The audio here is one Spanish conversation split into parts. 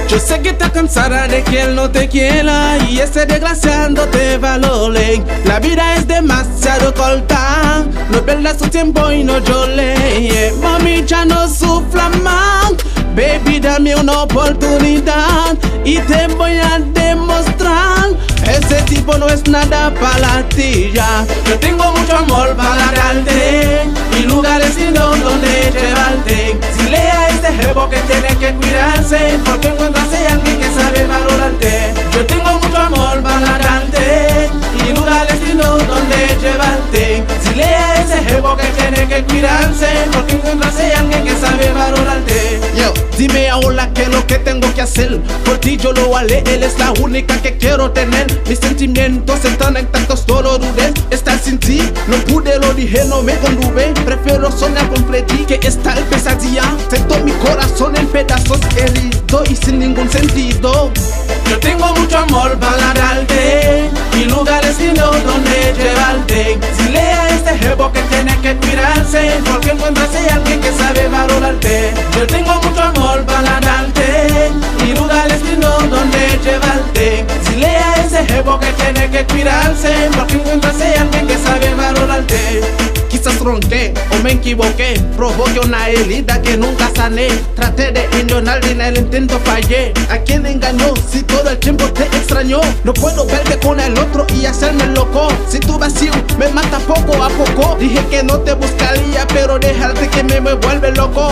Yo sé que estás cansada de que él no te quiera y ese desgraciado te valore. La vida es demasiado corta, no pierdas tu tiempo y no llores. Mami, ya no sufra más, baby, dame una oportunidad y te voy a demostrar. Ese tipo no es nada para ti ya. Yo tengo mucho amor para darte y lugares lindos donde llevarte. Si lea este jevo que tiene que cuidarse, porque encontrarse a alguien que sabe valorarte. Yo tengo mucho amor para darte y lugares lindos donde llevarte. Si lea ese jevo que tiene que cuidarse, porque encontrarse a alguien que sabe valorarte. Yo, dime ahora qué es lo que tengo que hacer. Por ti yo lo haré, él es la única que quiero tener. Mis sentimientos están intactos, solo dudé. Estar sin ti, no pude, lo dije, no me conduve. Prefiero soñar con Freddy que estar pesadilla. Siento mi corazón en pedazos, herido y sin ningún sentido. Yo tengo mucho amor para darte y lugares lindos donde llevarte. Si lea este jevo que tiene que cuidarse, porque encontrarse a alguien que sabe valorarte. Yo tengo mucho amor para darte y lugares lindos donde llevarte. Si lea ese jevo que tiene que cuidarse, porque encontrarse a alguien que sabe valorarte. Quizás ronqué o me equivoqué, provoqué una herida que nunca sané. Traté de ignorar y en el intento fallé. ¿A quién engañó si todo el tiempo te extrañó? No puedo verte con el otro y hacerme loco. Si tu vacío me mata poco a poco. Dije que no te buscaría, pero dejarte que me vuelve loco.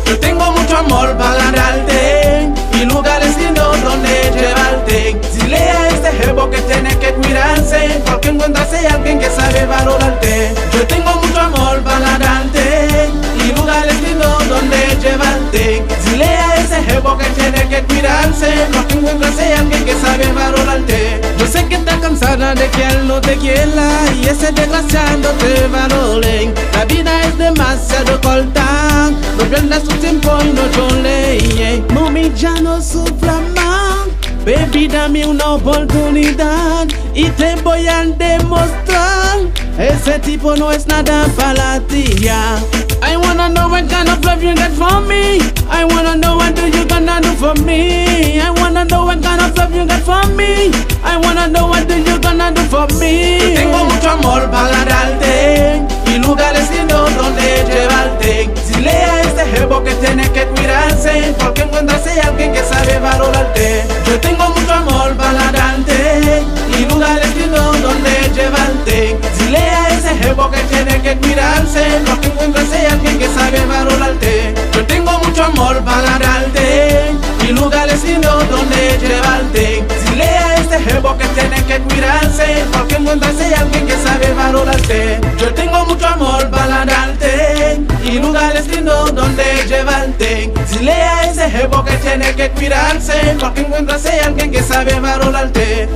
Yo tengo mucho amor para darte y lugares lindos donde llevarte. Si lea este jevo que tiene que cuidarse, porque encontrarse a alguien que sabe valorarte. Yo tengo mucho amor para darte y lugares lindos donde llevarte. Si lea ese jevo que tiene que cuidarse, porque encontrarse a alguien que sabe valorarte. Yo sé que estás cansada de que él no te quiera y ese desgraciado te valore. La vida es demasiado corta, no pierdas tu tiempo y no llores. Mami, ya no sufra más, baby, dame una oportunidad y te voy a demostrar. Ese tipo no es nada para ti ya. I wanna know what kind of love you got for me. I wanna know what do you gonna do for me. I wanna know what kind of love you got for me. I wanna know what do you gonna do for me. Yo tengo mucho amor para darte y lugares lindos donde llevarte. Si lea este jevo que tiene que cuidarse, porque encontrarse a alguien que sabe valorarte. Yo tengo mucho amor para darte y lugares lindos donde llevarte. Si lea ese jevo que tiene que cuidarse, porque encontrarse a alguien que sabe valorarte. Yo tengo mucho amor para darte y lugares lindos donde llevarte. Si lea este jevo que tiene que cuidarse, porque encontrarse a alguien que sabe valorarte. Yo tengo mucho amor para darte y lugares lindos donde llevarte. Si lea ese jevo que tiene que cuidarse, porque encontrarse a alguien que sabe valorarte.